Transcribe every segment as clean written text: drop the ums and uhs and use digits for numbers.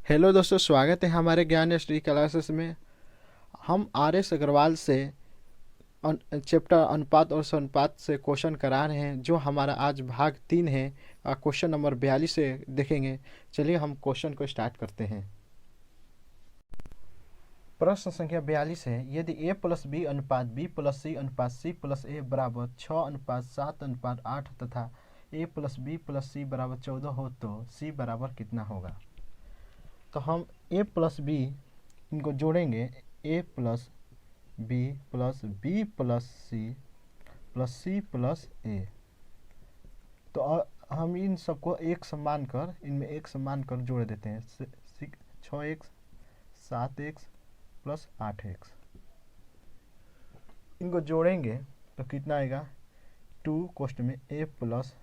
Hello दोस्तों, स्वागत है हमारे ज्ञान स्टडी क्लासेस में। हम आर एस अग्रवाल से चैप्टर अनुपात और अनुपात से क्वेश्चन करा रहे हैं, जो हमारा आज भाग 3 है। क्वेश्चन नंबर 42 से देखेंगे। चलिए हम क्वेश्चन को स्टार्ट करते हैं। प्रश्न संख्या 42 है, यदि a प्लस बी अनुपात b प्लस सी अनुपात c प्लस a बराबर 6 अनुपात 7 अनुपात 8 तथा a plus b plus c बराबर 14 हो तो c बराबर कितना होगा। तो हम a प्लस बी इनको जोड़ेंगे। a plus B plus C plus A. तो हम इन सबको एक समान कर इनमें एक समान कर जोड़ देते हैं। 6x 7x plus 8x। इनको जोड़ेंगे तो कितना आएगा। 2 कोष्ट में a प्लस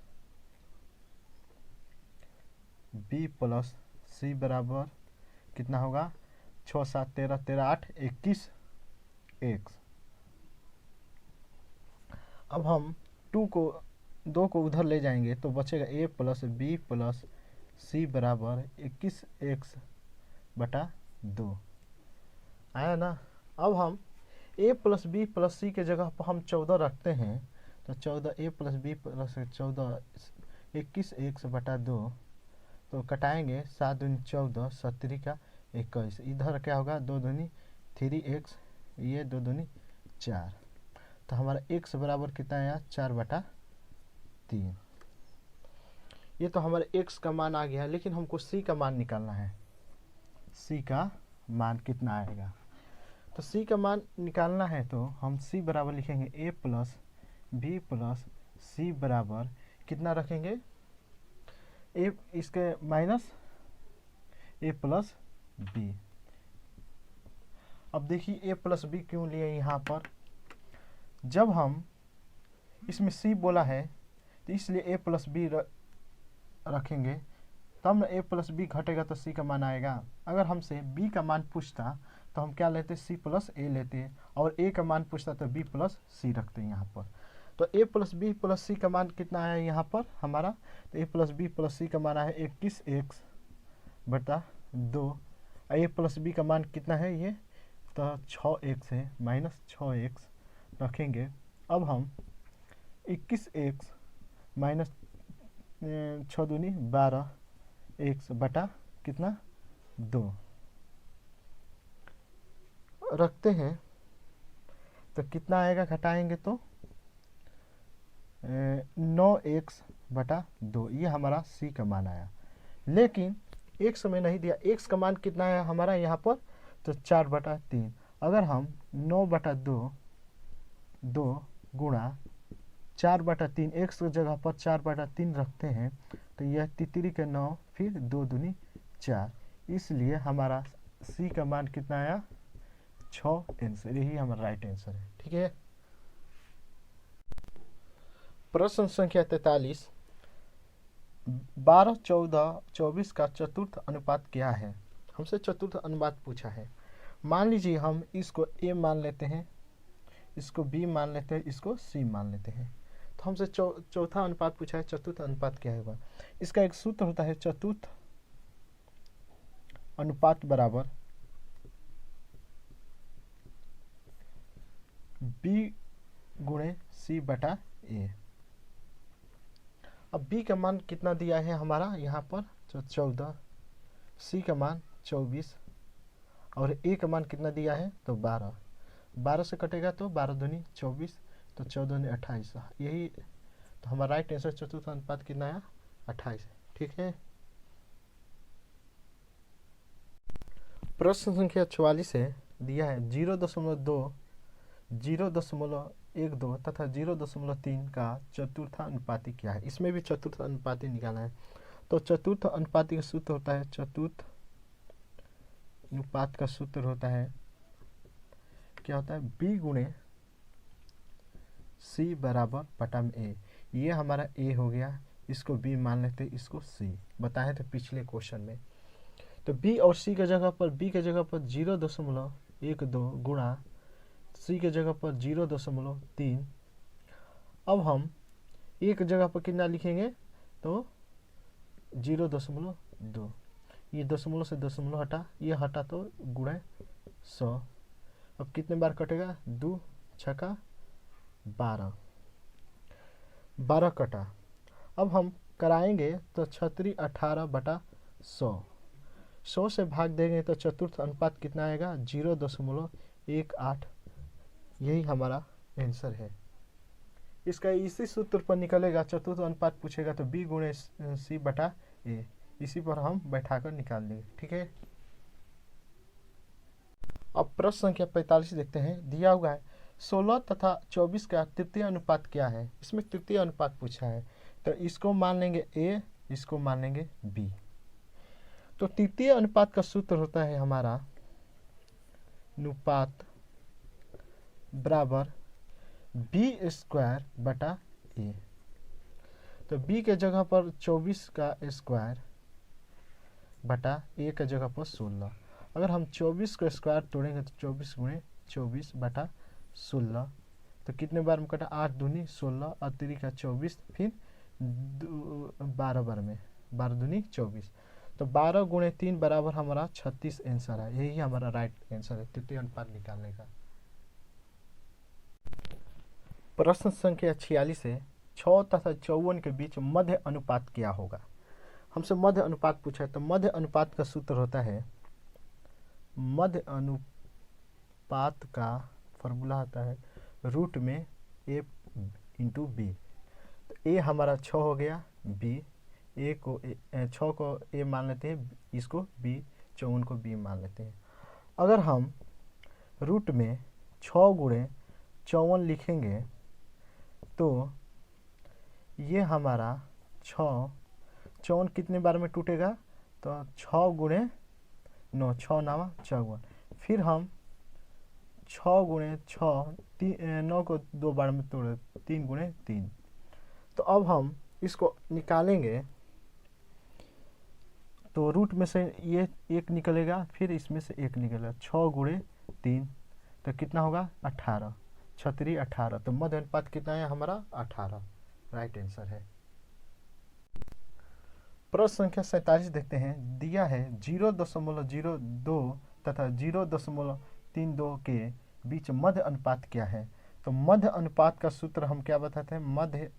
बी प्लस सी बराबर कितना होगा। 6 7 13 13 8 21 x। अब हम 2 को उधर ले जाएंगे तो बचेगा a प्लस बी प्लस सी बराबर 21x बटा 2 आया ना। अब हम a प्लस बी प्लस सी के जगह पर हम 14 रखते हैं तो 14 a plus B plus 14 21x बटा 2। तो कटाएंगे 7 दूनी 14 17 का 21। इधर क्या होगा 2 दूनी 3x, ये 2 दूनी 4। तो हमारा x बराबर कितना आया 4 बटा 3। ये तो हमारे x का मान आ गया है, लेकिन हमको c का मान निकालना है। c का मान कितना आएगा। तो c का मान निकालना है तो हम c बराबर लिखेंगे a प्लस बी प्लस सी बराबर कितना रखेंगे। a इसके माइनस a प्लस बी। अब देखिए a प्लस बी क्यों लिए यहाँ पर। जब हम इसमें c बोला है तो इसलिए a प्लस बी रखेंगे, तब ना a प्लस बी घटेगा तो c का मान आएगा। अगर हमसे b का मान पूछता तो हम क्या लेते, c प्लस a लेते, और a का मान पूछता तो b प्लस c रखते हैं यहाँ पर। तो a प्लस बी प्लस सी का मान कितना आया यहाँ पर हमारा। तो a प्लस बी प्लस सी का मान आया 21x बटा 2। a प्लस बी का मान कितना है ये, तो 6x है, माइनस 6x रखेंगे। अब हम 21x माइनस 6 दूनी 12x बटा कितना 2 रखते हैं। तो कितना आएगा, घटाएंगे तो 9x बटा 2। ये हमारा c का मान आया, लेकिन x में नहीं दिया। x का मान कितना है हमारा यहाँ पर, तो 4 बटा 3। अगर हम 9 बटा 2 गुणा 4 बटा 3 x की जगह पर 4 बटा 3 रखते हैं तो यह तितरी के 9 फिर 2 दूनी 4। इसलिए हमारा c का मान कितना आया 6 आंसर। यही हमारा राइट आंसर है। ठीक है। प्रश्न संख्या 43, 12 14 24 का चतुर्थ अनुपात क्या है। हमसे चतुर्थ अनुपात पूछा है। मान लीजिए हम इसको a मान लेते हैं, इसको b मान लेते हैं, इसको c मान लेते हैं। तो हमसे चौथा अनुपात पूछा है, चतुर्थ अनुपात क्या होगा। इसका एक सूत्र होता है, चतुर्थ अनुपात बराबर b गुणे c बटा a। अब b का मान कितना दिया है हमारा यहाँ पर, तो 14, c का मान 24 और a का मान कितना दिया है, तो 12। 12 से कटेगा तो 12 दूनी 24, तो 14 दूनी 28। यही तो हमारा राइट आंसर चतुर्थ अनुपात कितना आया 28 है। ठीक है। प्रश्न संख्या 44 है, दिया है 0.2 0.12 तथा 0.3 का चतुर्थ अनुपाती क्या है। इसमें भी चतुर्थ अनुपाती निकालना है। तो चतुर्थ अनुपाती का सूत्र होता है, चतुर्थ अनुपात का सूत्र होता है, क्या होता है, b गुणे c बराबर बटा में a। ये हमारा a हो गया, इसको b मान लेते, इसको c बताए थे पिछले क्वेश्चन में। तो b और c के जगह पर, b के जगह पर 0.12 गुणा c के जगह पर 0.3। अब हम एक जगह पर कितना लिखेंगे, तो 0.2। ये दशमलव से दशमलव हटा, ये हटा तो गुणे 100। अब कितने बार कटेगा, 2 छक्का 12, 12 कटा। अब हम कराएंगे तो छतरी 18/100, 100 से भाग देंगे तो चतुर्थ अनुपात कितना आएगा, 0.18। यही हमारा आंसर है। इसका इसी सूत्र पर निकलेगा, चतुर्थ अनुपात पूछेगा तो b गुणे c बटा a, इसी पर हम बैठाकर निकाल लेंगे। ठीक है। अब प्रश्न संख्या 45 देखते हैं। दिया हुआ है 16 तथा 24 का तृतीय अनुपात क्या है। इसमें तृतीय अनुपात पूछा है, तो इसको मान लेंगे a, इसको मान लेंगे b। तो तृतीय अनुपात का सूत्र होता है हमारा अनुपात बराबर b² बटा a। तो b के जगह पर 24 का स्क्वायर बटा a के जगह पर 16। अगर हम 24 का स्क्वायर तोड़ेंगे तो 24 गुणे 24 बटा 16, तो कितने बार में कटा, 8 दूनी 16 और 3 का 24, फिर 12 बार में, 12 दूनी 24, तो 12 गुणे 3 बराबर हमारा 36 आंसर है। यही हमारा राइट आंसर है तृतीय अनुपात निकालने का। प्रश्न संख्या 46 है। 6 तथा 54 के बीच मध्य अनुपात क्या होगा। हमसे मध्य अनुपात पूछा है, तो मध्य अनुपात का सूत्र होता है, मध्य अनुपात का फॉर्मूला होता है रूट में a इंटू बी। तो a हमारा 6 हो गया, b a को 6 को a मान लेते हैं, इसको b, 54 को b मान लेते हैं। अगर हम रूट में 6 गुणे 54 लिखेंगे तो ये हमारा 54 कितने बार में टूटेगा, तो 6 गुणे 9, 6 9 54, फिर हम 6 गुणे 6 9 को 2 बार में तोड़े, 3 गुणे 3। तो अब हम इसको निकालेंगे तो रूट में से ये 1 निकलेगा, फिर इसमें से 1 निकलेगा, 6 गुणे 3 तो कितना होगा, 18, 36 18। तो मध्य अनुपात कितना है हमारा, 18 राइट आंसर है। प्रश्न संख्या 47 देखते हैं। दिया है 0.02 तथा 0.32 के बीच मध्य अनुपात क्या है। तो मध्य अनुपात का सूत्र हम क्या बताते हैं, मध्य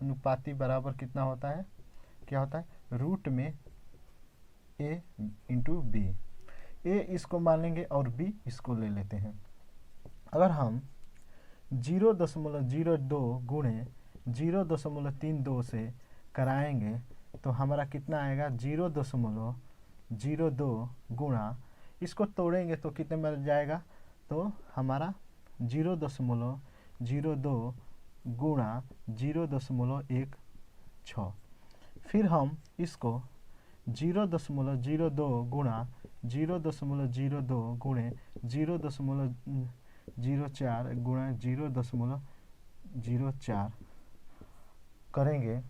अनुपाती बराबर कितना होता है, क्या होता है, रूट में a इंटू बी। a इसको मान लेंगे और b इसको ले लेते हैं। अगर हम 0.02 गुणे 0.32 से कराएंगे तो हमारा कितना आएगा, 0.02 गुणा, इसको तोड़ेंगे तो कितने मिल जाएगा, तो हमारा 0.02 गुणा 0.16। फिर हम इसको 0.02 गुणा 0.02 गुणे 0.04 गुणा 0.04 करेंगे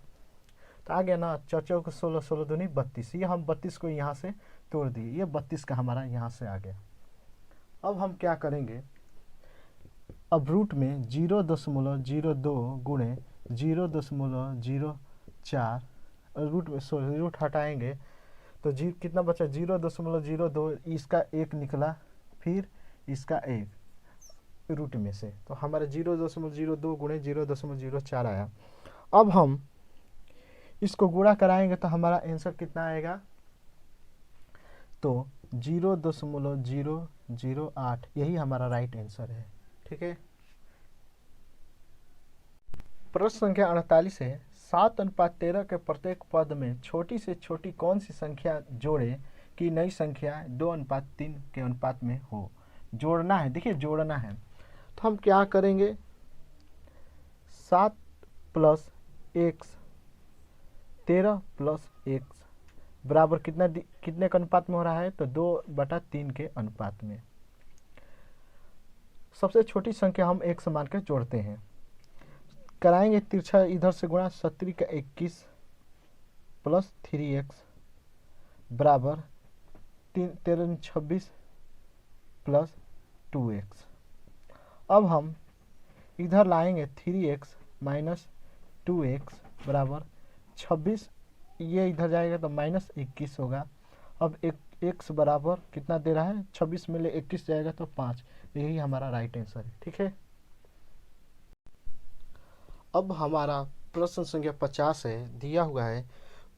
तो आ गया ना, 4 4 16 16 दूनी 32। ये हम 32 को यहाँ से तोड़ दिए, ये 32 का हमारा यहाँ से आ गया। अब हम क्या करेंगे, अब रूट में 0.02 गुणे 0.04, रूट में रूट हटाएंगे तो कितना बचा, 0.02, इसका 1 निकला, फिर इसका 1 रूट में से, तो हमारा 0.02 गुणे 0.04 आया। अब हम इसको गुणा कराएंगे तो हमारा आंसर कितना आएगा, तो 0.008, यही हमारा राइट आंसर है। ठीक है। प्रश्न संख्या 48 है। 7:13 के प्रत्येक पद में छोटी से छोटी कौन सी संख्या जोड़े कि नई संख्या 2:3 के अनुपात में हो। जोड़ना है, देखिए जोड़ना है तो हम क्या करेंगे, 7 + x 13 + x बराबर कितने के अनुपात में हो रहा है, तो 2/3 के अनुपात में। सबसे छोटी संख्या हम x मान के जोड़ते हैं, कराएंगे तिरछा इधर से गुणा, 17 का 21 + 3x बराबर 13 26 + 2x। अब हम इधर लाएंगे 3x - 2x बराबर 26, ये इधर जाएगा तो -21 होगा, अब x बराबर कितना दे रहा है, 26 में ले 21 जाएगा तो 5, यही हमारा राइट आंसर है। ठीक है, अब हमारा प्रश्न संख्या 50 है, दिया हुआ है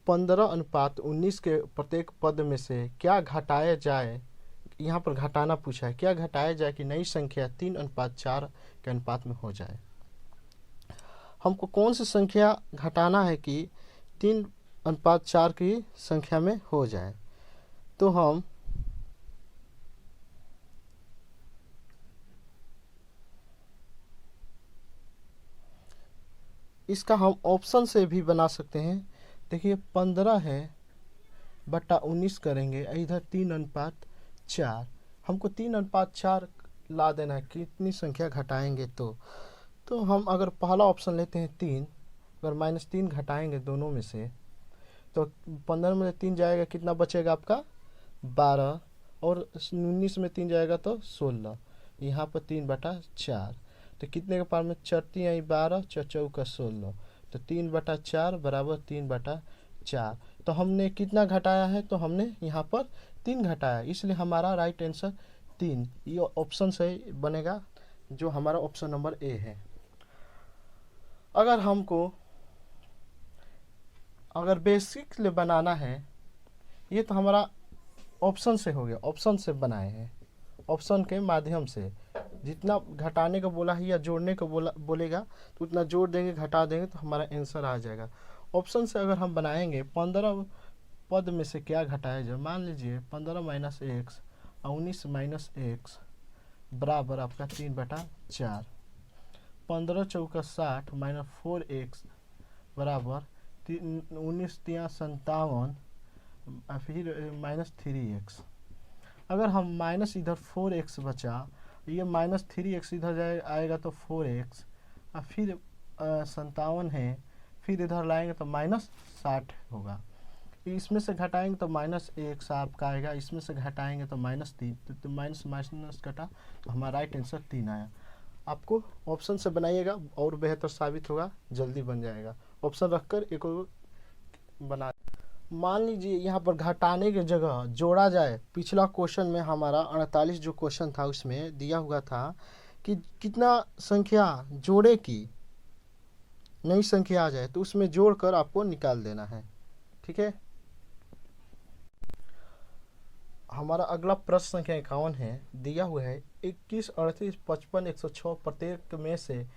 15:19 के प्रत्येक पद में से क्या घटाया जाए, यहाँ पर घटाना पूछा है, क्या घटाया जाए कि नई संख्या 3:4 के अनुपात में हो जाए। हमको कौन सी संख्या घटाना है कि 3:4 की संख्या में हो जाए, तो हम इसका हम ऑप्शन से भी बना सकते हैं। देखिए 15 है बटा 19 करेंगे, इधर 3:4, हमको 3:4 ला देना है, कितनी संख्या घटाएंगे तो हम अगर पहला ऑप्शन लेते हैं 3, अगर -3 घटाएंगे दोनों में से तो 15 में 3 जाएगा, कितना बचेगा आपका 12, और 19 में 3 जाएगा तो 16, यहाँ पर 3/4, तो कितने के पार में 4 आई 12, 4 चौका 16, तो 3/4 बराबर 3/4। तो हमने कितना घटाया है, तो हमने यहाँ पर 3 घटाया, इसलिए हमारा राइट आंसर 3, ये ऑप्शन से बनेगा जो हमारा ऑप्शन नंबर ए है। अगर बेसिक ले बनाना है, ये तो हमारा ऑप्शन से हो गया, ऑप्शन से बनाए हैं, ऑप्शन के माध्यम से जितना घटाने को बोला है या जोड़ने को बोलेगा तो उतना जोड़ देंगे, घटा देंगे तो हमारा आंसर आ जाएगा। ऑप्शन से अगर हम बनाएंगे 15 पद में से क्या घटाया जाए, मान लीजिए 15 - x और 19 - x बराबर आपका 3/4, 15 चौका 60 -4x बराबर 19 तिया 57, फिर -3x। अगर हम माइनस इधर 4x बचा, ये -3x इधर आएगा तो 4x, और फिर 57 है, फिर इधर लाएंगे तो -60 होगा, इसमें से घटाएंगे तो -1 आपका आएगा, इसमें से घटाएंगे तो -3, तो माइनस माइनस कटा तो हमारा राइट आंसर 3 आया। आपको ऑप्शन से बनाइएगा और बेहतर साबित होगा, जल्दी बन जाएगा। ऑप्शन रखकर एक बना, मान लीजिए यहाँ पर घटाने की जगह जोड़ा जाए। पिछला क्वेश्चन में हमारा 48 जो क्वेश्चन था उसमें दिया हुआ था कि कितना संख्या जोड़े की नई संख्या आ जाए, तो उसमें जोड़कर आपको निकाल देना है। ठीक है, हमारा अगला प्रश्न संख्या 51 है, दिया हुआ है 21, 38, 55, 106 प्रत्येक में से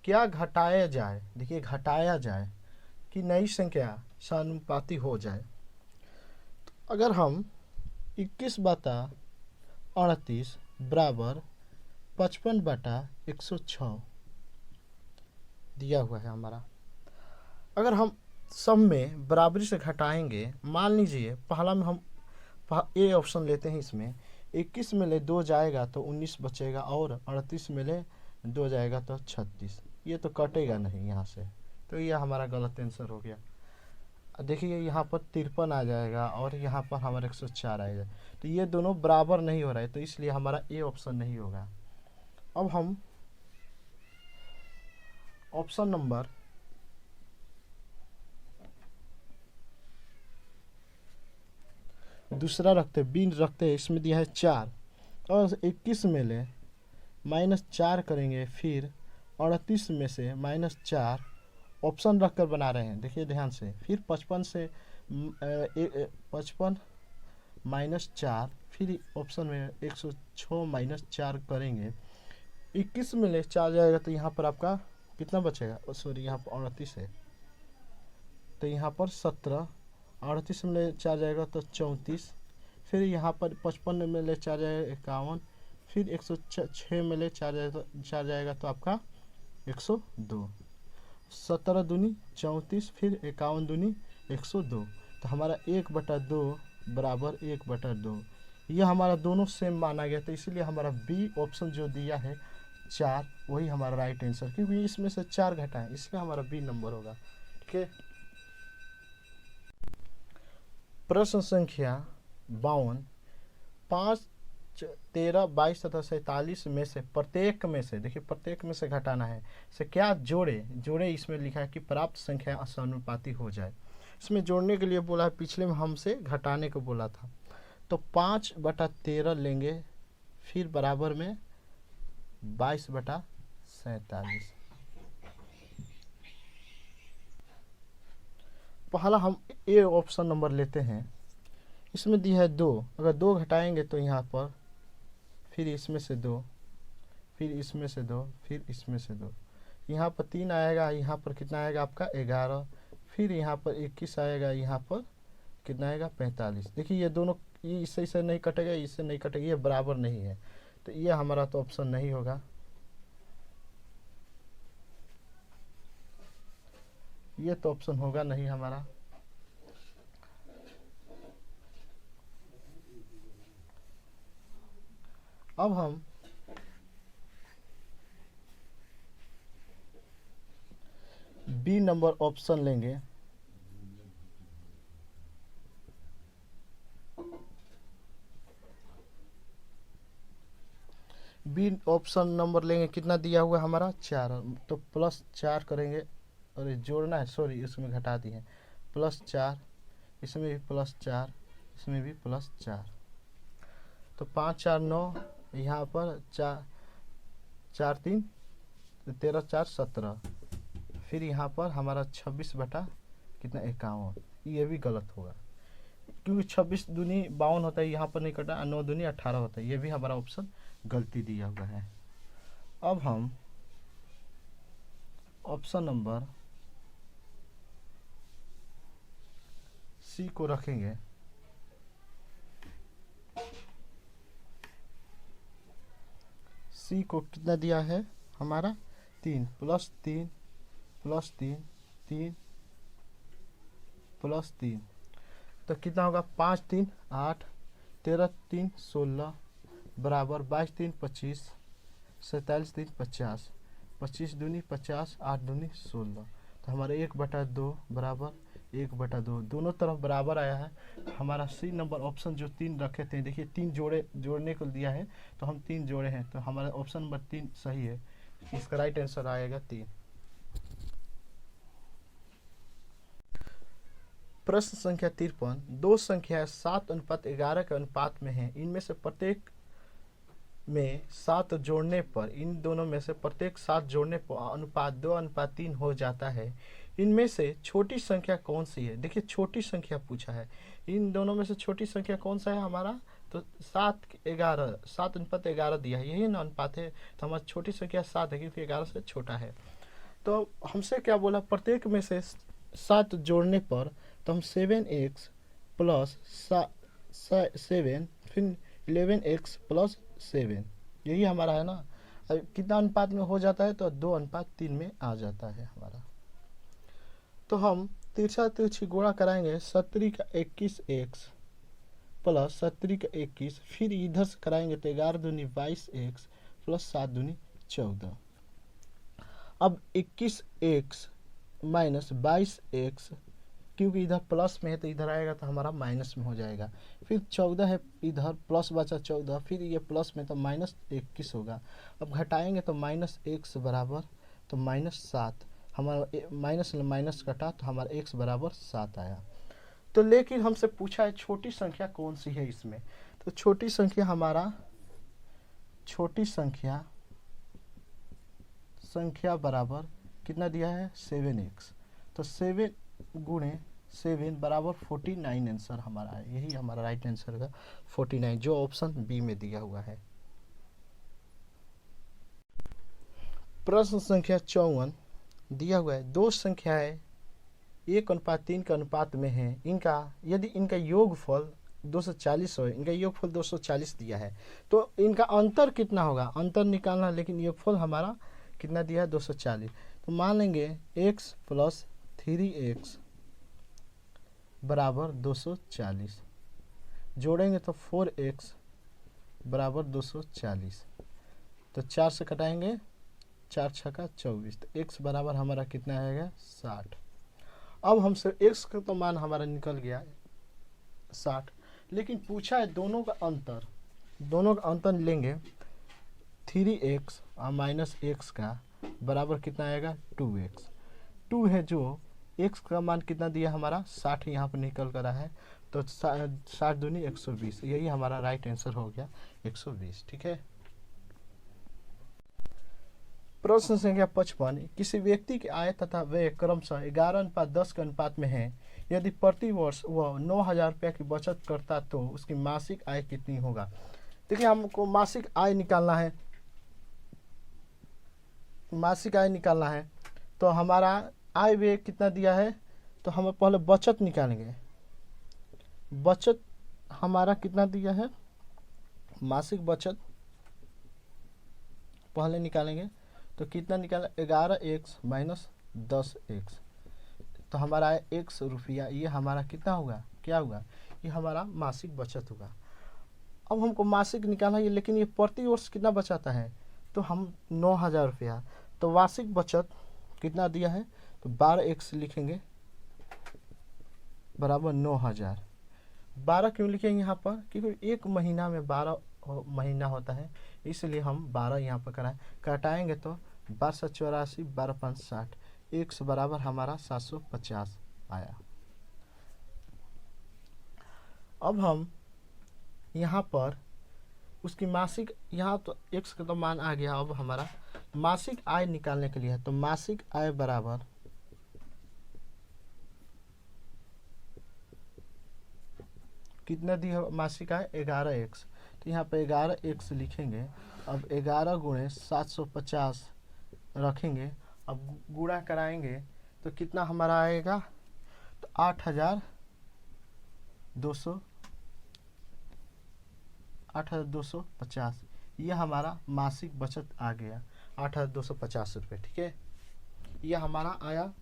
क्या घटाया जाए। देखिए घटाया जाए कि नई संख्या समानुपाती हो जाए। तो अगर हम 21/38 बराबर 55/106 दिया हुआ है हमारा, अगर हम सब में बराबरी से घटाएंगे, मान लीजिए पहला में हम ए ऑप्शन लेते हैं, इसमें 21 में ले 2 जाएगा तो 19 बचेगा, और 38 में ले 2 जाएगा तो 36, ये तो कटेगा नहीं यहाँ से, तो यह हमारा गलत आंसर हो गया। देखिए यहाँ पर 53 आ जाएगा और यहाँ पर हमारा 104 आएगा, तो ये दोनों बराबर नहीं हो रहा है, तो इसलिए हमारा ए ऑप्शन नहीं होगा। अब हम ऑप्शन नंबर दूसरा रखते, बी रखते हैं, इसमें दिया है 4, और 21 में ले -4 करेंगे, फिर 38 में से -4 ऑप्शन रखकर बना रहे हैं, देखिए ध्यान से, फिर 55 से 55 -4, फिर ऑप्शन में 106 -4 करेंगे, 21 में ले 4 जाएगा तो यहाँ पर आपका कितना बचेगा, सॉरी यहाँ पर 38 है, तो यहाँ पर 17, 38 में ले 4 जाएगा तो 34, फिर यहाँ पर 55 में ले 4 जाएगा 51, फिर 106 में ले 4 जाएगा तो आपका 102, 17 दूनी 34, फिर 51 दूनी 102, तो हमारा 1/2 बराबर 1/2, यह हमारा दोनों सेम माना गया, तो इसलिए हमारा बी ऑप्शन जो दिया है 4 वही हमारा राइट आंसर, क्योंकि इसमें से 4 घटाएं, इसलिए हमारा बी नंबर होगा। ठीक है, प्रश्न संख्या 52, 5, 13, 22 तथा 47 में से प्रत्येक में से, देखिए प्रत्येक में से घटाना है, से क्या जोड़े इसमें लिखा है कि प्राप्त संख्या समानुपाती हो जाए। इसमें जोड़ने के लिए बोला है, पिछले में हमसे घटाने को बोला था, तो 5/13 लेंगे, फिर बराबर में 22/47। पहला हम ए ऑप्शन नंबर लेते हैं। इसमें दिया है 2, अगर 2 घटाएंगे तो यहाँ पर फिर इसमें से 2, फिर इसमें से 2, फिर इसमें से 2, यहाँ पर 3 आएगा, यहाँ पर कितना आएगा आपका 11, फिर यहाँ पर 21 आएगा, यहाँ पर कितना आएगा 45। देखिए ये दोनों, ये इससे नहीं कटेगा, इससे नहीं कटेगा, ये बराबर नहीं है, तो ये हमारा तो ऑप्शन नहीं होगा। ये तो ऑप्शन होगा नहीं हमारा। अब हम बी नंबर ऑप्शन लेंगे। बी ऑप्शन नंबर लेंगे, कितना दिया हुआ है हमारा 4, तो +4 करेंगे, और जोड़ना है, सॉरी इसमें घटा दिए, +4, इसमें भी +4, इसमें भी +4, तो 5 4 9, यहाँ पर 4 4 3 13 4 17, फिर यहाँ पर हमारा 26 बटा कितना 51, ये भी गलत होगा क्योंकि 26 दूनी 52 होता है, यहाँ पर नहीं कटा, 9 दूनी 18 होता है, ये भी हमारा ऑप्शन गलती दिया हुआ है। अब हम ऑप्शन नंबर सी को रखेंगे। सी को कितना दिया है हमारा 3 +3 +3 3 +3, तो कितना होगा 5 3 8 13 3 16 बराबर 22 3 25 47 3 50, 25 दूनी 50, 8 दूनी 16, तो हमारा 1/2 बराबर 1/2, दोनों तरफ बराबर आया है। हमारा सी नंबर ऑप्शन जो 3 रखे थे, देखिए 3 जोड़ने को दिया है, तो हम 3 जोड़े हैं, तो हमारा ऑप्शन नंबर 3 सही है, इसका राइट आंसर आएगा 3। प्रश्न संख्या 53, दो संख्याएं 7:11 के अनुपात में हैं, इनमें से प्रत्येक में 7 जोड़ने पर, इन दोनों में से प्रत्येक 7 जोड़ने पर अनुपात 2:3 हो जाता है, इनमें से छोटी संख्या कौन सी है। देखिए छोटी संख्या पूछा है, इन दोनों में से छोटी संख्या कौन सा है हमारा, तो 7:11, 7:11 दिया है, यही ना अनुपात है, तो हमारी छोटी संख्या 7 है क्योंकि 11 से छोटा है। तो हमसे क्या बोला, प्रत्येक में से 7 जोड़ने पर, तो हम 7x + 7 फिर 11x + 7, यही हमारा है ना। अब कितना अनुपात में हो जाता है, तो 2:3 में आ जाता है हमारा। तो हम तिरछा तिरछी गुणा कराएंगे, 17 का 21x + 17 का 21, फिर इधर से कराएंगे तो 11 दूनी 22x + 7 दूनी 14। अब 21x - 22x, क्योंकि इधर प्लस में है तो इधर आएगा तो हमारा माइनस में हो जाएगा, फिर 14 है, इधर प्लस बचा 14, फिर ये प्लस में तो -21 होगा। अब घटाएंगे तो -x बराबर, तो -7, हमारा माइनस कटा तो हमारा x बराबर 7 आया। तो लेकिन हमसे पूछा है छोटी संख्या कौन सी है इसमें, तो छोटी संख्या हमारा, छोटी संख्या बराबर कितना दिया है 7x, तो 7 × 7 बराबर 49 आंसर हमारा है, यही हमारा राइट आंसर का 49, जो ऑप्शन बी में दिया हुआ है। प्रश्न संख्या 54 दिया हुआ है, दो संख्याएं 1:3 के अनुपात में हैं, इनका यदि इनका योगफल 240 हो, इनका योगफल 240 दिया है, तो इनका अंतर कितना होगा, अंतर निकालना, लेकिन योगफल हमारा कितना दिया है 240, तो मान लेंगे x + 3x बराबर 240, जोड़ेंगे तो 4x बराबर 240, तो 4 से कटाएंगे, 4 × 6 = 24, तो x बराबर हमारा कितना आएगा 60। अब हमसे x का तो मान हमारा निकल गया 60, लेकिन पूछा है दोनों का अंतर, दोनों का अंतर लेंगे, 3x और -x का बराबर कितना आएगा 2x, 2 है जो x का मान कितना दिया हमारा 60, यहाँ पर निकल कर रहा है, तो 60 दूनी 120, यही हमारा राइट आंसर हो गया 120। ठीक है। प्रश्न संख्या 55, किसी व्यक्ति की आय तथा व्यय क्रमशः 11:10 के अनुपात में है। यदि प्रति वर्ष वह 9,000 रुपया की बचत करता तो उसकी मासिक आय कितनी होगा। देखिए, हमको मासिक आय निकालना है। मासिक आय निकालना है तो हमारा आय व्यय कितना दिया है, तो हम पहले बचत निकालेंगे। बचत हमारा कितना दिया है, मासिक बचत पहले निकालेंगे। तो कितना निकाला, 11x माइनस 10x, तो हमारा है 1 रुपया। ये हमारा कितना होगा, क्या होगा, ये हमारा मासिक बचत होगा। अब हमको मासिक निकालना है, लेकिन ये प्रति वर्ष कितना बचाता है, तो हम 9,000 रुपया। तो वार्षिक बचत कितना दिया है, तो 12x लिखेंगे बराबर 9,000। 12 क्यों लिखेंगे यहाँ पर, क्योंकि एक महीना में 12 महीना होता है, इसलिए हम 12 यहाँ पर कराएं। काटाएंगे तो 1284, 12×5 = 60, x बराबर हमारा 750 आया। अब हम यहाँ पर उसकी मासिक, यहाँ तो x का तो मान आ गया। अब हमारा मासिक आय निकालने के लिए है, तो मासिक आय बराबर कितना दी है, मासिक आय 11x। तो यहाँ पे 11x लिखेंगे। अब 11 गुणे 750 रखेंगे। अब गुणा कराएंगे तो कितना हमारा आएगा, तो 8,250। यह हमारा मासिक बचत आ गया 8,250 रुपये। ठीक है, यह हमारा आया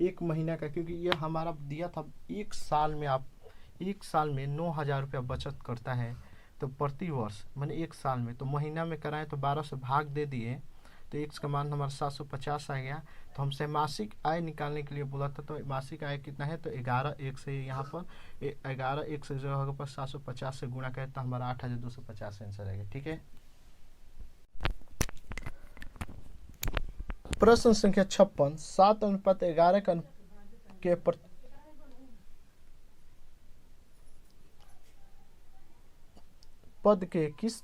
एक महीना का, क्योंकि यह हमारा दिया था एक साल में। आप एक साल में 9,000 रुपया बचत करता है तो प्रति वर्ष मैंने एक साल में, तो महीना में कराएं तो 12 से भाग दे दिए, तो x का मान हमारा 750 आ गया। तो हमसे मासिक आय निकालने के लिए बोला था, तो मासिक आय कितना है, तो 11x है यहाँ पर। 11x जगह पर 750 से गुणा करें तो हमारा 8,250 आंसर आएगा। ठीक है। प्रश्न संख्या 56, 7:11 के पद के किस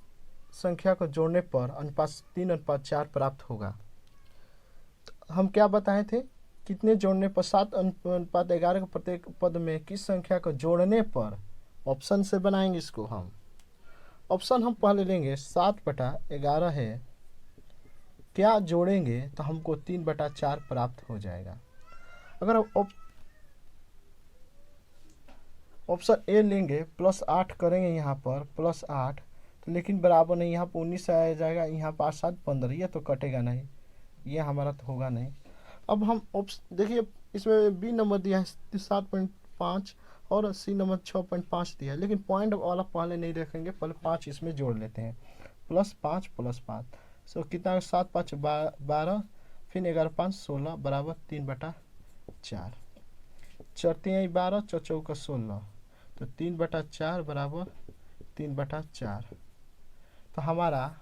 संख्या को जोड़ने पर अनुपात 3:4 प्राप्त होगा। तो हम क्या बताए थे, कितने जोड़ने पर, 7:11 के प्रत्येक पद में किस संख्या को जोड़ने पर। ऑप्शन से बनाएंगे इसको हम। ऑप्शन हम पहले लेंगे, 7/11 है, क्या जोड़ेंगे तो हमको 3/4 प्राप्त हो जाएगा। अगर ऑप्शन ए लेंगे, +8 करेंगे यहाँ पर, +8, तो लेकिन बराबर नहीं, यहाँ पर 19 आ जाएगा, यहाँ पर 8×7 15, ये तो कटेगा नहीं, ये हमारा तो होगा नहीं। अब हम देखिए, इसमें बी नंबर दिया है 7.5 और सी नंबर 6.5 दिया है, लेकिन पॉइंट वाला पहले नहीं रखेंगे, पहले 5 इसमें जोड़ लेते हैं। +5 +5, सो कितना, 7×5 12, फिर 11×5 16 बराबर 3/4। चरते हैं 12, 4×4 16, तो 3/4 बराबर 3/4। तो हमारा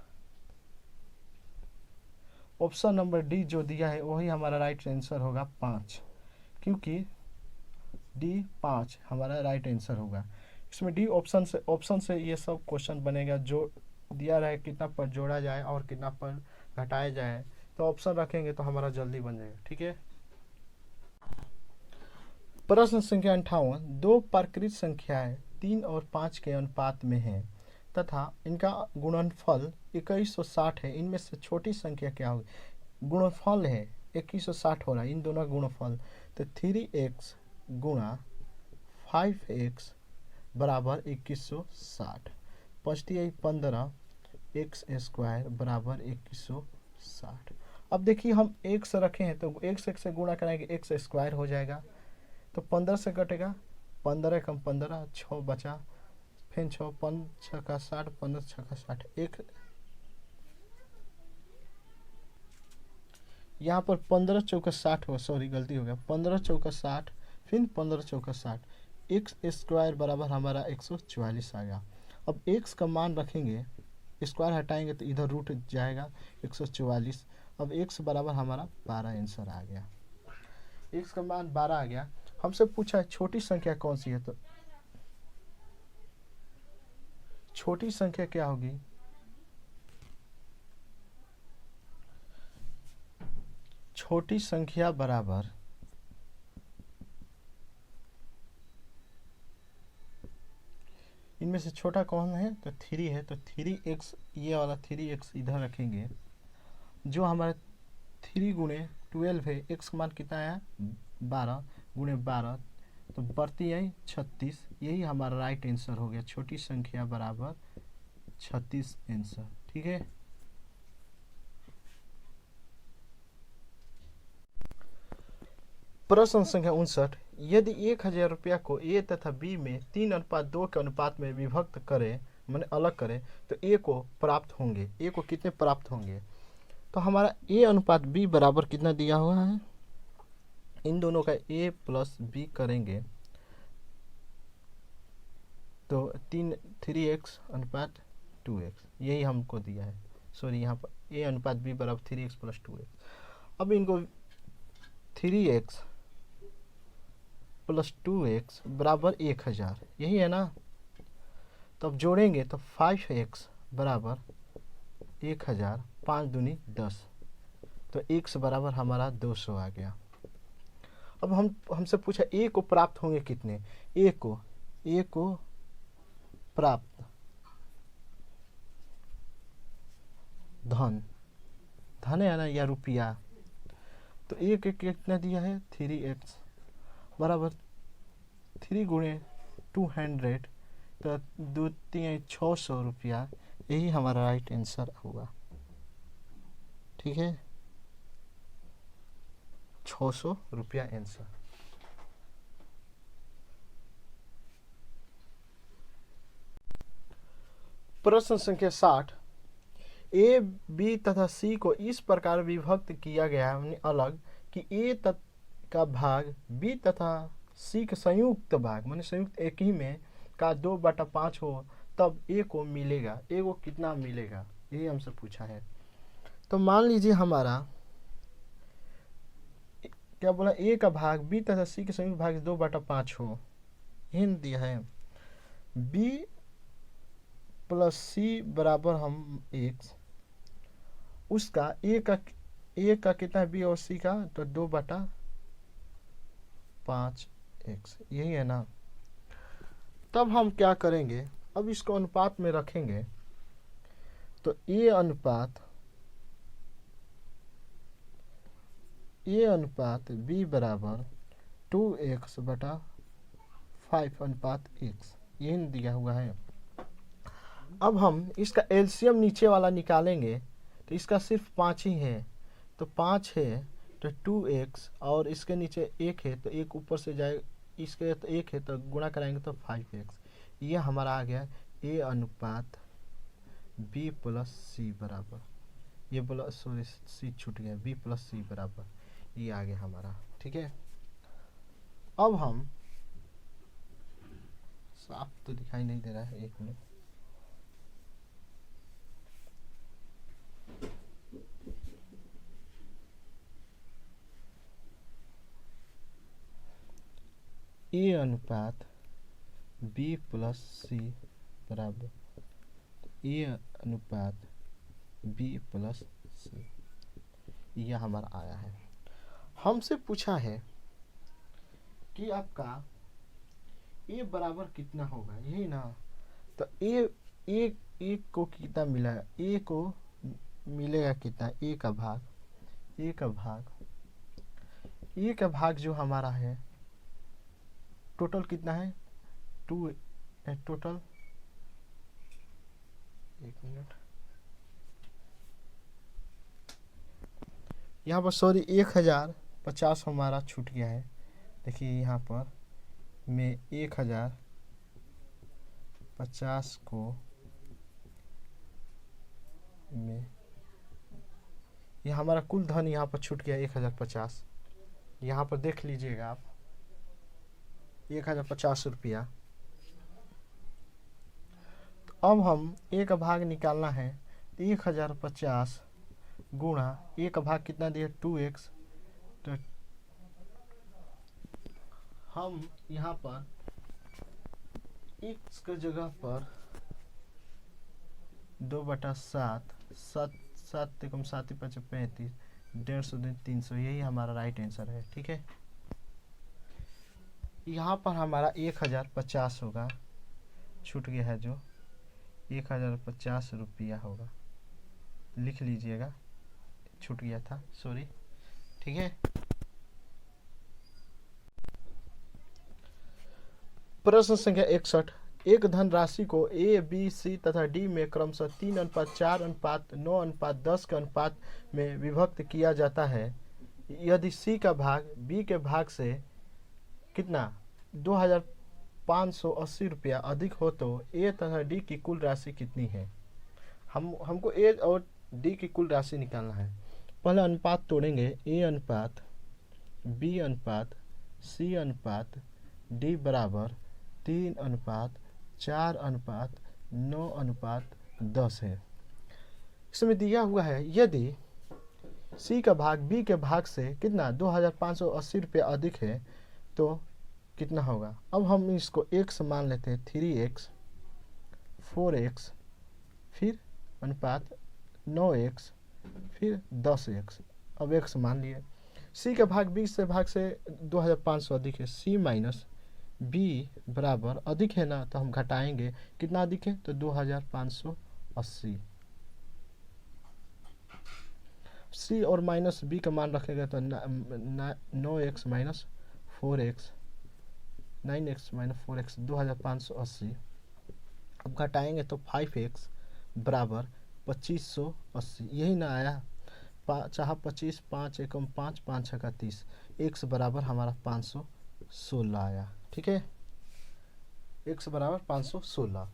ऑप्शन नंबर डी जो दिया है वही हमारा राइट आंसर होगा 5, क्योंकि डी 5 हमारा राइट आंसर होगा। इसमें डी ऑप्शन से ये सब क्वेश्चन बनेगा, जो दिया रहे कितना पर जोड़ा जाए और कितना पर घटाया जाए, तो ऑप्शन रखेंगे तो हमारा जल्दी बन जाएगा। ठीक है। प्रश्न संख्या 58, दो प्राकृत संख्याएं 3 और 5 के अनुपात में हैं तथा इनका गुणनफल 2160 है। इनमें से छोटी संख्या क्या होगी। गुणनफल है 2160 हो रहा है, इन दोनों गुणनफल, तो 3x गुणा 5x बराबर 2160, 15x² बराबर 2160। अब देखिए, हम x रखे हैं तो x से गुणा कराएंगे, x² हो जाएगा, तो 15 से कटेगा, 15 कम 15, 6 बचा, फिर 6 5 6 का 60, 15 6 का 60, एक यहाँ पर 15 चौका 60 हो, सॉरी गलती हो गया, 15 चौका 60, फिर 15 चौका 60, x² बराबर हमारा 144 आ गया। अब x का मान रखेंगे, स्क्वायर हटाएंगे तो इधर रूट जाएगा 144। अब x बराबर हमारा 12 आंसर आ गया, x का मान 12 आ गया। हमसे पूछा है छोटी संख्या कौन सी है, तो छोटी संख्या क्या होगी, छोटी संख्या बराबर इनमें से छोटा कौन है, तो 3 है, तो 3x, ये वाला 3x इधर रखेंगे। जो हमारे 3 गुणे 12 है, x का मान कितना है 12 गुणे 12, तो बढ़ती है 36। यही हमारा राइट आंसर हो गया, छोटी संख्या बराबर 36 आंसर। ठीक है। प्रश्न संख्या 59, यदि 1000 रुपया को ए तथा बी में 3:2 के अनुपात में विभक्त करें, मैंने अलग करें, तो ए को प्राप्त होंगे, ए को कितने प्राप्त होंगे। तो हमारा ए अनुपात बी बराबर कितना दिया हुआ है, इन दोनों का ए प्लस बी करेंगे तो 3x अनुपात 2x, यही हमको दिया है। सॉरी, यहाँ पर ए अनुपात बी बराबर 3x प्लस 2x। अब इनको 3x प्लस 2x बराबर 1000, यही है ना। तो अब जोड़ेंगे तो 5x बराबर 1000, 5 दूनी 10, तो x बराबर हमारा 200 आ गया। अब हमसे पूछा ए को प्राप्त होंगे कितने, ए को प्राप्त धन है ना, या रुपया, तो ए के कितना दिया है 3x बराबर 3 गुणे 200, तो 2 3 600 रुपया, यही हमारा राइट आंसर होगा। ठीक है, 600 रुपया आंसर। प्रश्न संख्या 60, ए बी तथा सी को इस प्रकार विभक्त किया गया है अलग कि ए का भाग बी तथा सी का संयुक्त भाग, माने संयुक्त एक ही में का 2/5 हो, तब ए को मिलेगा। ए को कितना मिलेगा, यही हमसे पूछा है। तो मान लीजिए हमारा क्या बोला, ए का भाग बी तथा सी के संयुक्त भाग 2/5 हो, हिंट दिया है। बी प्लस सी बराबर हम x, उसका ए का कितना है बी और सी का, तो 2/5x, यही है ना। तब हम क्या करेंगे, अब इसको अनुपात में रखेंगे, तो ए अनुपात बी बराबर 2x/5x, यही दिया हुआ है। अब हम इसका एलसीएम नीचे वाला निकालेंगे, तो इसका सिर्फ 5 ही है, तो 5 है तो 2x, और इसके नीचे 1 है तो 1 ऊपर से जाए, इसके तो 1 है तो गुणा कराएंगे तो 5x। ये हमारा आ गया ए अनुपात बी प्लस सी बराबर, ये बोला सॉरी सी छूट गया, बी प्लस सी बराबर, ये आ गया हमारा। ठीक है। अब हम, साफ तो दिखाई नहीं दे रहा है, 1 मिनट, ए अनुपात बी प्लस सी बराबर ए अनुपात बी प्लस सी, यह हमारा आया है। हमसे पूछा है कि आपका ए बराबर कितना होगा, यही ना। तो ए को कितना मिला, ए को मिलेगा कितना, ए का भाग जो हमारा है, टोटल कितना है 2, टोटल 1 मिनट, यहाँ पर सॉरी 1050 हमारा छूट गया है। देखिए यहाँ पर मैं 1050 को में, ये हमारा कुल धन यहाँ पर छूट गया 1050, यहाँ पर देख लीजिएगा आप, 1050 रुपया। तो अब हम ए का भाग निकालना है, तो 1050 गुणा ए का भाग कितना दिया 2x, तो हम यहाँ पर x की जगह पर 2/7, 7 7 × 7 = 35, 150 दिन 300, यही हमारा राइट आंसर है। ठीक है, यहाँ पर हमारा 1050 होगा, छूट गया है जो 1050 रुपया होगा, लिख लीजिएगा, छूट गया था, सॉरी। ठीक है, प्रश्न संख्या 61, एक धनराशि को ए, बी, सी तथा डी में क्रमशः 3:4:9:10 के अनुपात में विभक्त किया जाता है। यदि सी का भाग बी के भाग से कितना 2580 रुपया अधिक हो तो ए तथा डी की कुल राशि कितनी है। हमको ए और डी की कुल राशि निकालना है। पहले अनुपात तोड़ेंगे, ए अनुपात बी अनुपात सी अनुपात डी बराबर 3:4:9:10 है। इसमें दिया हुआ है यदि सी का भाग बी के भाग से कितना 2580 रुपया अधिक है तो कितना होगा। अब हम इसको x मान लेते हैं, 3x 4x फिर अनुपात 9x फिर 10x। अब x मान लिए, सी का भाग बी से भाग से 2500 अधिक है, सी माइनस बी बराबर अधिक है ना, तो हम घटाएंगे, कितना अधिक है तो 2580। सी और माइनस बी का मान रखेगा तो 9x minus 4x 9x minus 4x 2580। अब घटाएंगे तो 5x बराबर 2580, यही ना आया, चाहे 25, 5 एकम 5, 5 छक्का 30, x बराबर हमारा 516 आया। ठीक है, x बराबर 516।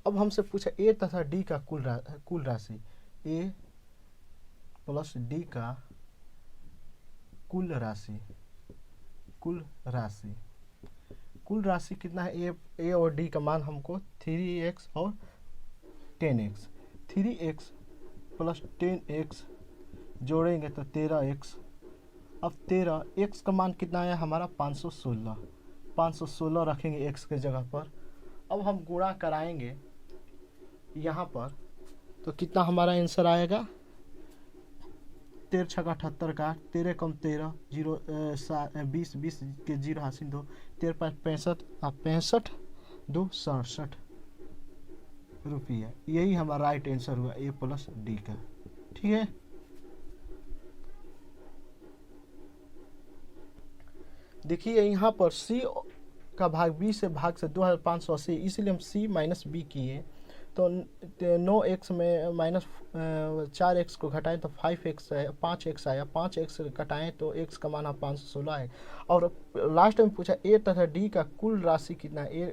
अब हमसे पूछा ए तथा डी का कुल राशि, ए प्लस डी का कुल राशि कितना है। ए और डी का मान हमको 3x और 10x, 3x प्लस 10x जोड़ेंगे तो 13x। अब 13x का मान कितना आया हमारा 516 रखेंगे x के जगह पर। अब हम गुणा कराएंगे यहाँ पर तो कितना हमारा आंसर आएगा, 13 छक्का 78 का 13 कम 13 0 20 20 के 0 हासिल 2 13 5 65 65 2 67 रुपया, यही हमारा राइट आंसर हुआ ए प्लस डी का। ठीक है, देखिए यहाँ पर सी का भाग बी से भाग से 2580, इसलिए हम सी माइनस बी किए तो 9x में माइनस 4x को घटाएं तो 5x है, 5x आया, 5x घटाएं तो x का मान 516 है। और लास्ट में पूछा ए तथा डी का कुल राशि कितना है, ए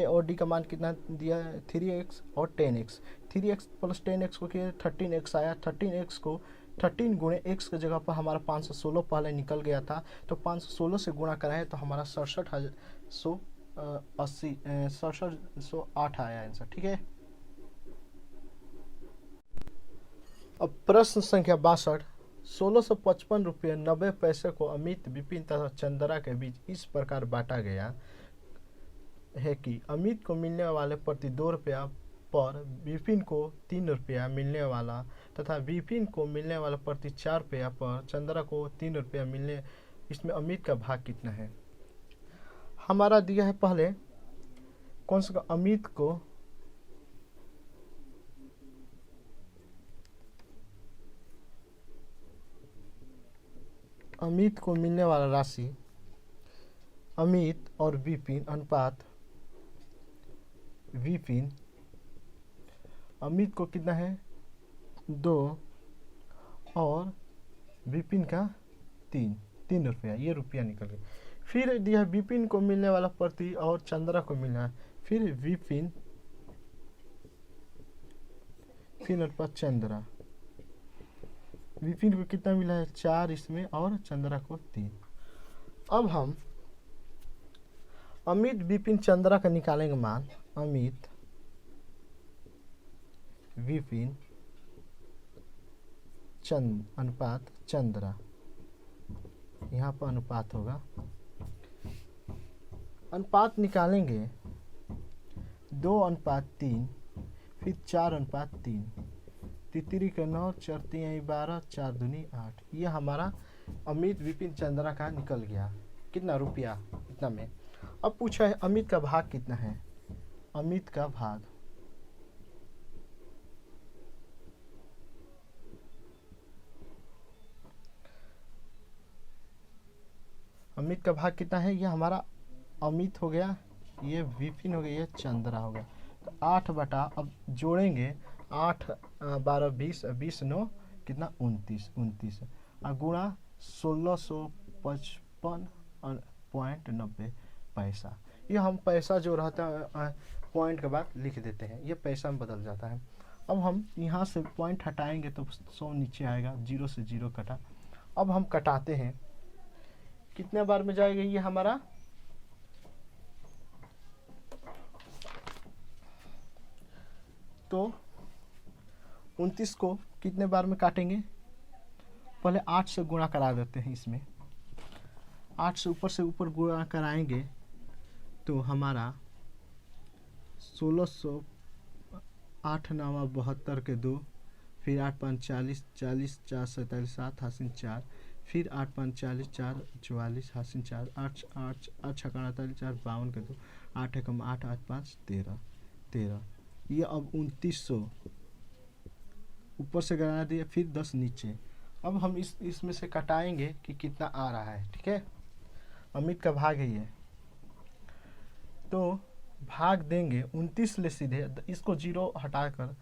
और डी का मान कितना दिया, 3x और 10x। 3x प्लस 10x को किया 13x आया, 13x को 13 गुणे x के जगह पर हमारा 516 पहले निकल गया था, तो 516 से गुणा कराएं तो हमारा 6708 आया आंसर। ठीक है, अब प्रश्न संख्या 62, 1655 रुपये 90 पैसे को अमित, विपिन तथा चंद्रा के बीच इस प्रकार बांटा गया है कि अमित को मिलने वाले प्रति 2 रुपया पर विपिन को 3 रुपया मिलने वाला तथा विपिन को मिलने वाला प्रति 4 रुपया पर चंद्रा को 3 रुपया मिलने, इसमें अमित का भाग कितना है। हमारा दिया है पहले कौन सा, अमित को मिलने वाला राशि, अमित और विपिन अनुपात विपिन, अमित को कितना है 2 और विपिन का 3 रुपया, ये रुपया निकल गया। फिर दिया विपिन को मिलने वाला प्रति और चंद्रा को मिलना है, फिर विपिन फिर अनुपात चंद्रा, विपिन को कितना मिला है 4 इसमें और चंद्रा को 3। अब हम अमित विपिन चंद्रा का निकालेंगे मान, अमित विपिन अनुपात चंद्रा, यहाँ पर अनुपात होगा, अनुपात निकालेंगे 2:3 फिर 4:3, तितरी के 9, 4 3 12, 4 दूनी 8। ये हमारा अमित विपिन चंद्रा का निकल गया। कितना रुपया, इतना में। अब पूछा है अमित का भाग कितना है। अमित का भाग, अमित का भाग कितना है। ये हमारा अमित हो गया, ये विपिन हो गया, ये चंद्रा हो गया। तो 8 बटा, अब जोड़ेंगे 8 12 20, 20 9 कितना 29 और गुणा 1655.90 पैसा। ये हम पैसा जो रहता है पॉइंट के बाद लिख देते हैं, ये पैसा में बदल जाता है। अब हम यहाँ से पॉइंट हटाएंगे तो 100 नीचे आएगा, 0 से 0 कटा। अब हम कटाते हैं, कितने बार में जाएगा ये हमारा, तो 29 को कितने बार में काटेंगे। पहले 8 से गुणा करा देते हैं इसमें, 8 से ऊपर गुणा कराएंगे तो हमारा 1600, 8 9 72 के 2, फिर 8 5 40, 40 4 47, 7 हासिल 4, फिर 8 5 40, 4 44 हासिल 4, 8 8 8 6 48, 4 52 के 2, 8 1 8 8 5 13। ये अब 2900 ऊपर से गिरा दिया, फिर 10 नीचे। अब हम इसमें से कटाएंगे कि कितना आ रहा है। ठीक है, अमित का भाग है ये, तो भाग देंगे 29 ले सीधे, इसको 0 हटाकर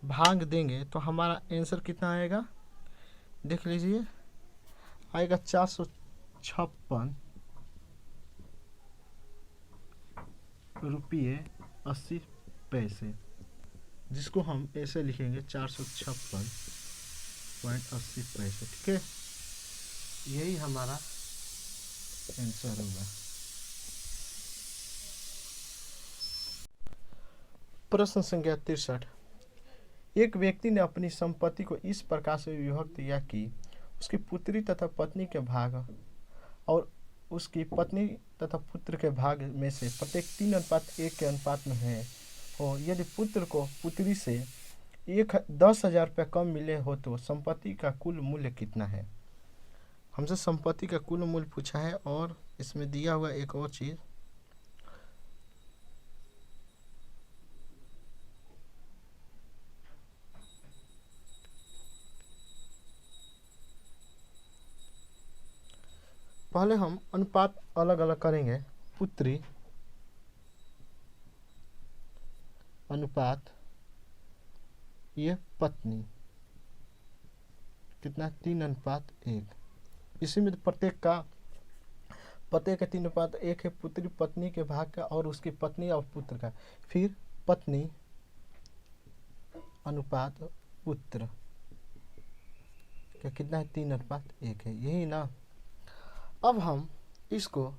भाग देंगे तो हमारा आंसर कितना आएगा, देख लीजिए, आएगा 456 रुपये 80 पैसे, जिसको हम ऐसे लिखेंगे 456.80 पैसे। ठीक है, यही हमारा आंसर होगा। प्रश्न संख्या 63। एक व्यक्ति ने अपनी संपत्ति को इस प्रकार से विभक्त किया कि उसकी पुत्री तथा पत्नी के भाग और उसकी पत्नी तथा पुत्र के भाग में से प्रत्येक 3:1 के अनुपात में है हो। यदि पुत्र को पुत्री से 10,000 रुपये कम मिले हो तो संपत्ति का कुल मूल्य कितना है। हमसे संपत्ति का कुल मूल्य पूछा है और इसमें दिया हुआ एक और चीज़, पहले हम अनुपात अलग अलग करेंगे। पुत्री अनुपात ये पत्नी कितना 3:1। इसी में प्रत्येक का 3:1 है पुत्री पत्नी के भाग का और उसकी पत्नी और पुत्र का। फिर पत्नी अनुपात पुत्र का कितना है 3:1 है, यही ना। अब हम इसको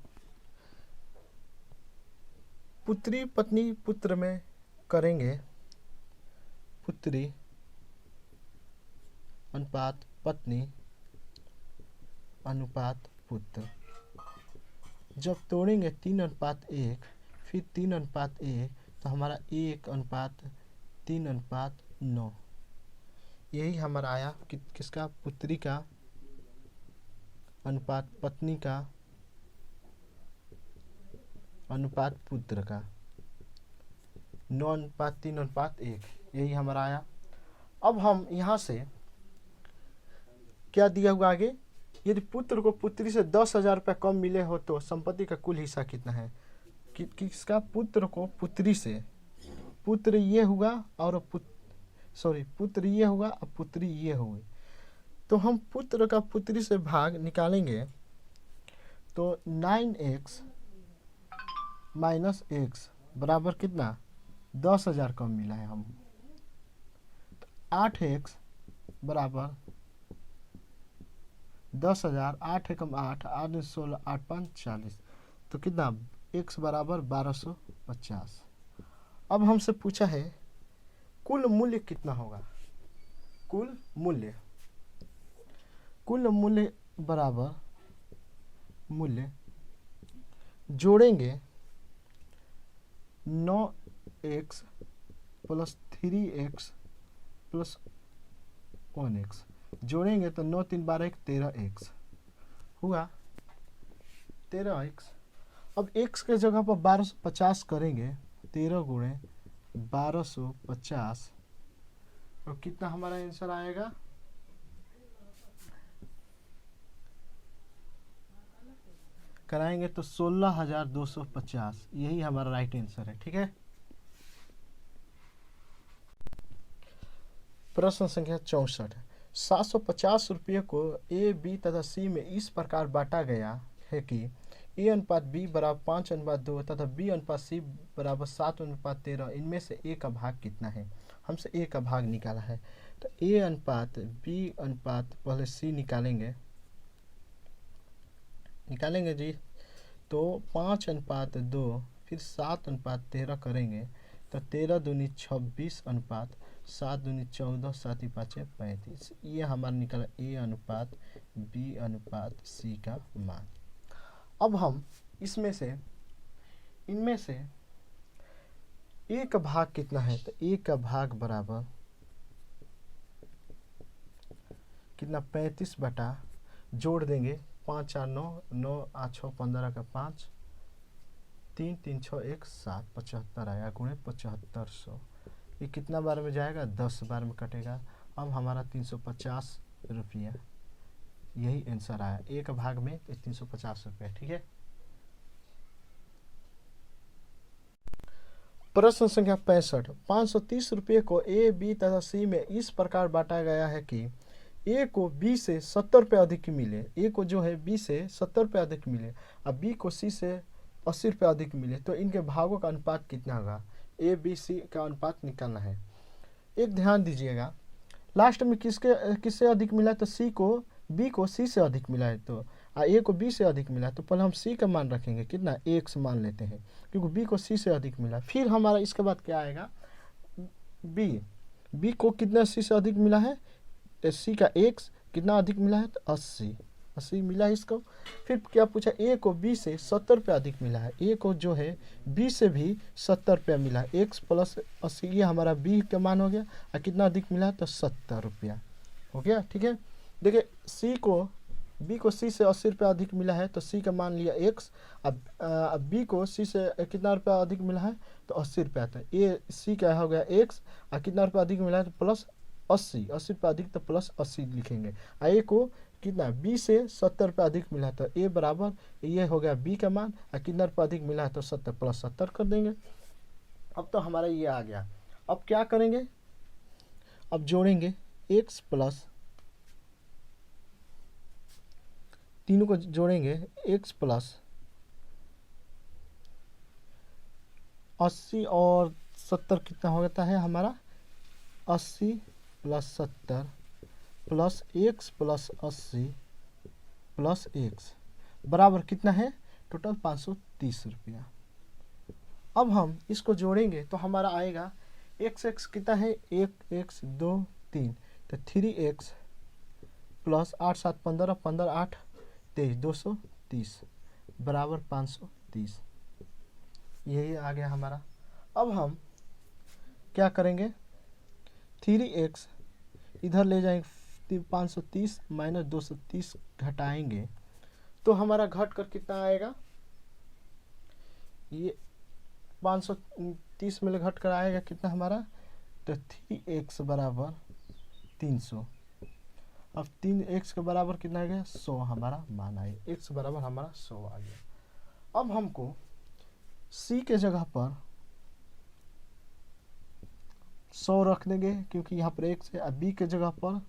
पुत्री पत्नी पुत्र में करेंगे। पुत्री अनुपात पत्नी अनुपात पुत्र, जब तोड़ेंगे 3:1 फिर 3:1 तो हमारा 1:3:9, यही हमारा आया कि किसका, पुत्री का अनुपात पत्नी का अनुपात पुत्र का 9:3:1, यही हमारा आया। अब हम यहाँ से क्या दिया हुआ आगे, यदि पुत्र को पुत्री से 10,000 रुपये कम मिले हो तो संपत्ति का कुल हिस्सा कितना है। किसका, पुत्र को पुत्री से, पुत्र ये हुआ और पुत्र ये हुआ और पुत्री ये हुई, तो हम पुत्र का पुत्री से भाग निकालेंगे तो 9x - x बराबर कितना 10,000 कम मिला है हम। तो 8x बराबर 10,000, 8 एकम 8, 8 16, 8 5 40, तो कितना x बराबर 1250। अब हमसे पूछा है कुल मूल्य कितना होगा। कुल मूल्य बराबर मूल्य जोड़ेंगे 9x plus 3x plus 1x, जोड़ेंगे तो 9 3 12 13x हुआ 13x। अब x के जगह पर 1250 करेंगे, 13 गुणे 1250, और कितना हमारा आंसर आएगा, कराएंगे तो 16,250, यही हमारा राइट आंसर है। ठीक है। प्रश्न संख्या 64, 750 रुपये को ए बी तथा सी में इस प्रकार बांटा गया है कि ए अनुपात बी बराबर 5:2 तथा बी अनुपात सी बराबर 7:13, इनमें से ए का भाग कितना है। हमसे ए का भाग निकाला है, तो ए अनुपात बी अनुपात पहले सी निकालेंगे जी। तो 5:2 फिर 7:13 करेंगे तो 13 दूनी 26 अनुपात 7 दूनी 14 7 5 35, ये हमारा निकला ए अनुपात बी अनुपात सी का मान। अब हम इनमें से ए का भाग कितना है, तो ए का भाग बराबर कितना 35 बटा, जोड़ देंगे 5 4 9 9 8 6 15 का 5 3 3 6 1 7 75 आया गुणे 7500, ये कितना बार में जाएगा, 10 बार में कटेगा। अब हमारा 350 रुपया, यही आंसर आया एक भाग में 350 रुपया। ठीक है। प्रश्न संख्या 65, 530 रुपये को ए बी तथा सी में इस प्रकार बांटा गया है कि ए को बी से 70 रुपये अधिक मिले, ए को जो है बी से 70 रुपये अधिक मिले और बी को सी से 80 रुपये अधिक मिले, तो इनके भागों का अनुपात कितना होगा। ए बी सी का अनुपात निकालना है। एक ध्यान दीजिएगा, लास्ट में किससे अधिक मिला, तो सी को बी को सी से अधिक मिला है, तो ए को बी से अधिक मिला, तो पहले हम सी का मान रखेंगे कितना, x मान लेते हैं क्योंकि बी को सी से अधिक मिला। फिर हमारा इसके बाद क्या आएगा, बी को कितना सी से अधिक मिला है, तो सी का x कितना अधिक मिला है, तो 80 मिला है इसको। फिर क्या पूछा, ए को बी से 70 रुपये अधिक मिला है, ए को जो है बी से भी 70 रुपया मिला है, x प्लस 80, ये हमारा बी का मान हो गया। और कितना अधिक मिला है, तो 70 रुपया हो गया। ठीक है। देखिए बी को सी से 80 रुपया अधिक मिला है, तो सी का मान लिया x। अब बी को सी से कितना रुपया अधिक मिला है, तो 80 रुपया, था ये सी का हो गया x। और कितना रुपया अधिक मिला है, तो प्लस 80 रुपया अधिक, तो प्लस 80 लिखेंगे। और ए को कितना बी से 70 रुपया अधिक मिला है, तो ए बराबर ये हो गया बी का मान। और कितना रुपया अधिक मिला है, तो 70 प्लस 70 कर देंगे। अब तो हमारा ये आ गया। अब क्या करेंगे, अब जोड़ेंगे x प्लस, तीनों को जोड़ेंगे, x प्लस 80 और 70 कितना हो जाता है हमारा, 80 plus 70 plus x plus 80 plus x बराबर कितना है, टोटल 530 रुपया। अब हम इसको जोड़ेंगे तो हमारा आएगा x कितना है, 1 x 2 3, तो 3x प्लस 8 7 15 15 8 23 230 बराबर 530, यही आ गया हमारा। अब हम क्या करेंगे, 3x इधर ले जाएंगे, 530 माइनस 230 घटाएंगे तो हमारा घट कर कितना आएगा, ये 530 में घट कर आएगा कितना हमारा, तो 3x बराबर 300। अब 3x के बराबर कितना आ गया, 100 हमारा मान आया, x बराबर हमारा 100 आ गया। अब हमको c के जगह पर 100 रख देंगे क्योंकि यहाँ पर x है। b के जगह पर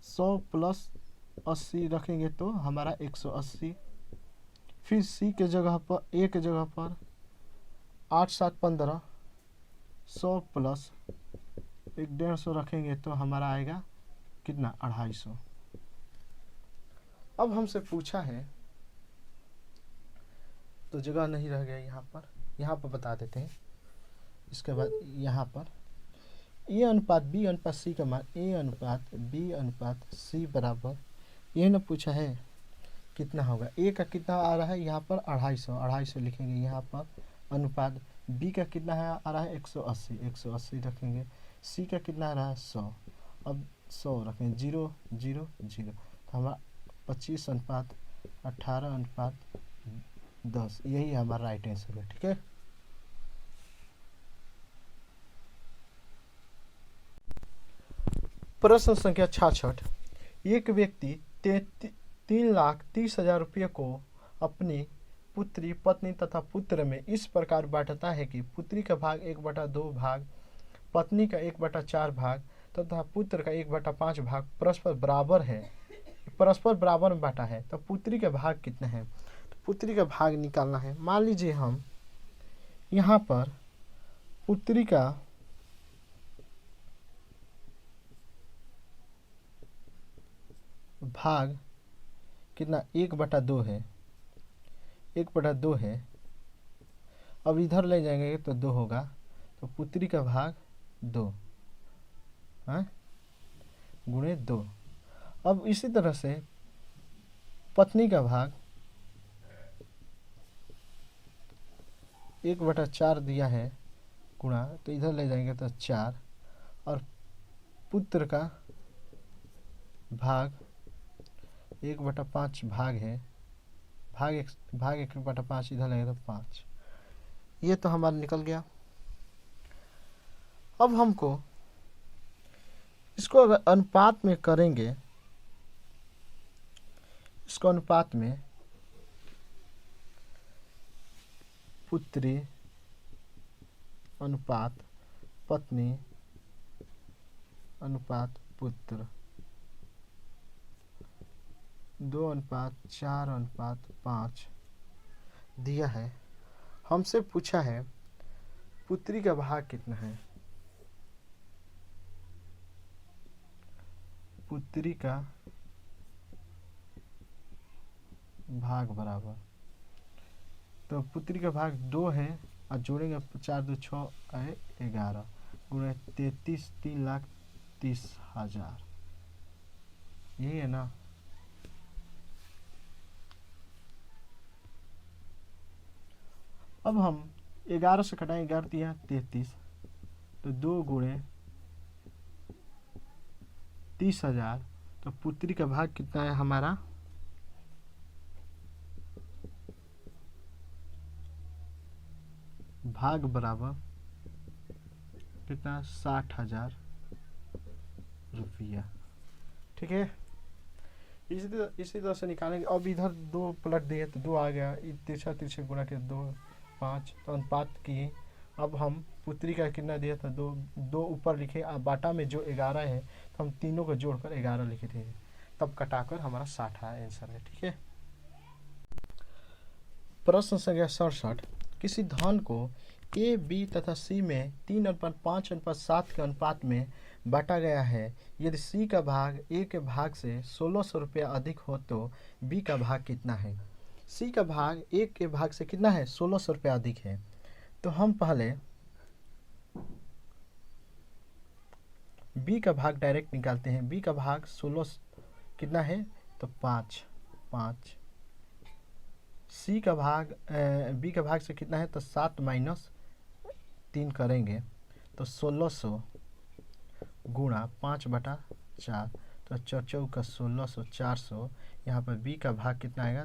100 प्लस 80 रखेंगे तो हमारा 180। फिर c के जगह पर, a के जगह पर 8 7 15 100 प्लस 150 रखेंगे तो हमारा आएगा कितना, 250। अब हमसे पूछा है, तो जगह नहीं रह गया यहाँ पर बता देते हैं। इसके बाद यहाँ पर ए अनुपात बी अनुपात सी का मान, ए अनुपात बी अनुपात सी बराबर, ये ना पूछा है कितना होगा, ए का कितना आ रहा है यहाँ पर 250 लिखेंगे यहाँ पर, अनुपात बी का कितना है आ रहा है 180, 180 रखेंगे। सी का कितना आ रहा है 100, अब 100 रखेंगे, 0 0 0, तो हमारा 25:18:10, यही हमारा राइट आंसर है। ठीक है, प्रश्न संख्या 66। एक व्यक्ति 3,30,000 रुपये को अपनी पुत्री, पत्नी तथा पुत्र में इस प्रकार बांटता है कि पुत्री का भाग 1/2 भाग, पत्नी का 1/4 भाग तथा पुत्र का 1/5 भाग परस्पर बराबर है, परस्पर बराबर में बांटा है, तो पुत्री का भाग कितना है? तो पुत्री का भाग निकालना है। मान लीजिए हम यहाँ पर पुत्री का भाग कितना 1/2 है, 1/2 है। अब इधर ले जाएंगे तो 2 होगा, तो पुत्री का भाग 2 गुणे 2। अब इसी तरह से पत्नी का भाग 1/4 दिया है गुणा, तो इधर ले जाएंगे तो 4, और पुत्र का भाग 1/5 भाग है, भाग 1/5, इधर लगेगा तो 5। ये तो हमारा निकल गया। अब हमको इसको अगर अनुपात में करेंगे, इसको अनुपात में पुत्री अनुपात पत्नी अनुपात पुत्र 2:4:5 दिया है। हमसे पूछा है पुत्री का भाग कितना है। पुत्री का भाग बराबर, तो पुत्री का भाग 2 है और जोड़ेंगे 4 2 6 11 गुणे 33, 3,30,000, यही है ना। अब हम 11 से घटाएं, 11 दिया 33, तो 2 गुणे 30,000, तो पुत्री का भाग कितना है हमारा भाग बराबर कितना 60,000 रुपया। ठीक है, इसी तरह से निकालेंगे। अब इधर 2 पलट दिए तो 2 आ गया, तिरछा तिरछे गुणा के 2 5, तो अनुपात किए। अब हम पुत्री का कितना दिया था 2, 2 ऊपर लिखे, बाटा में जो 11 है तो हम तीनों को जोड़कर 11 लिखे थे, तब कटाकर हमारा 60 आंसर है। ठीक है, प्रश्न संख्या 67। किसी धन को ए, बी तथा सी में 3:5:7 के अनुपात में बांटा गया है। यदि सी का भाग ए के भाग से 1600 रुपया अधिक हो तो बी का भाग कितना है? सी का भाग ए के भाग से कितना है 1600 रुपया अधिक है, तो हम पहले बी का भाग डायरेक्ट निकालते हैं। बी का भाग 16 कितना है तो 5 5। सी का भाग बी का भाग से कितना है तो 7 -3 करेंगे तो 1600 गुणा 5/4, तो 4 का 1600 400। यहाँ पर बी का भाग कितना आएगा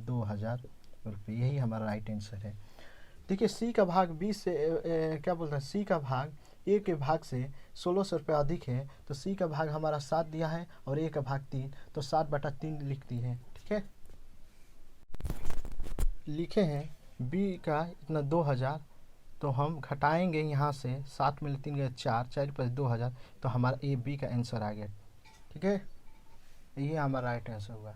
2000 रुपये, यही हमारा राइट आंसर है। देखिए सी का भाग बी से क्या बोलते हैं, सी का भाग ए के भाग से 1600 रुपये अधिक है, तो सी का भाग हमारा 7 दिया है और ए का भाग 3, तो 7/3 लिख दी है। ठीक है, लिखे हैं बी का इतना 2000, तो हम घटाएंगे यहाँ से 7 में 3 गए 4, 4 + 2000, तो हमारा ए बी का आंसर आ गया। ठीक है, ये हमारा राइट आंसर हुआ।